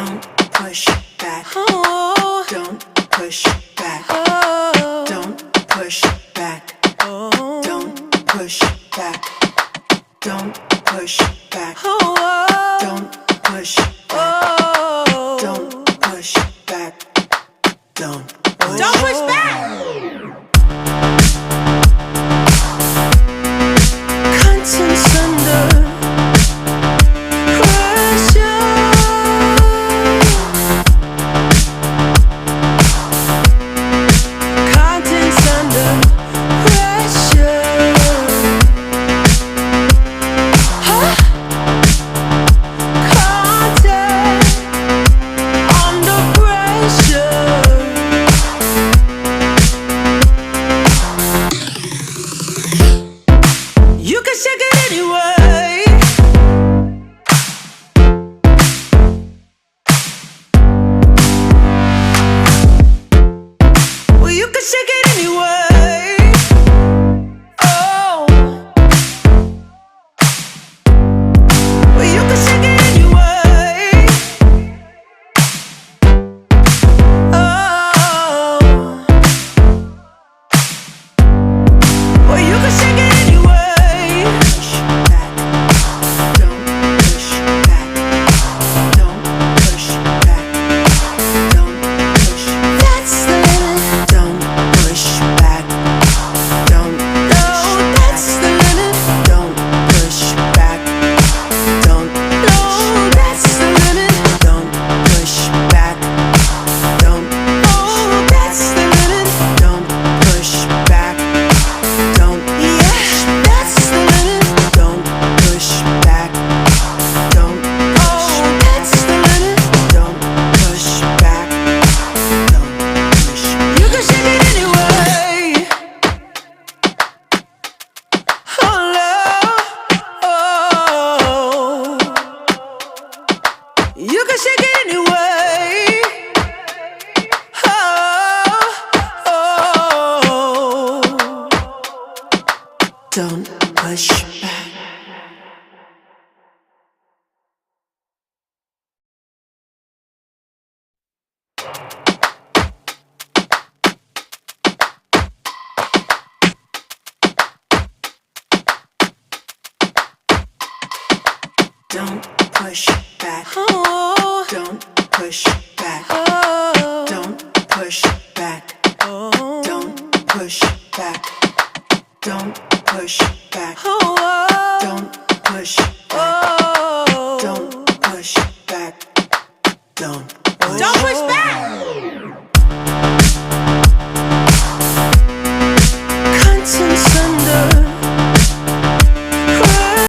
Don't push back. Oh. Don't push back. Oh. Don't push back. Oh. Don't push back. Don't push back. Oh. Don't push back. Oh. Don't push back. Don't push back. Contents under pressure. Contents under pressure. Huh? Content under pressure. You can shake it anyway. Well, you can shake it anyway. Oh. Well, you can shake it anyway. Oh. Well, you can shake it anyway. Push back. Don't push back. Don't push back. Don't push. That's the limit. Don't push back. Don't. No, that's the limit. Don't push back. Don't. No, that's the limit. Don't push back. Don't. Oh, that's the limit. Don't push back. Don't. Yeah, that's the limit. Don't push back. Don't. Oh, that's the limit. Don't push back. Don't push. You can shake it anyway. Oh, love. Oh. You can shake it anyway. Oh. Don't push back. Don't push back. Oh. Don't push back. Oh. Don't push back. Oh. Don't push back. Don't push back. Oh. Don't push back. Oh. Don't push back. Don't push back.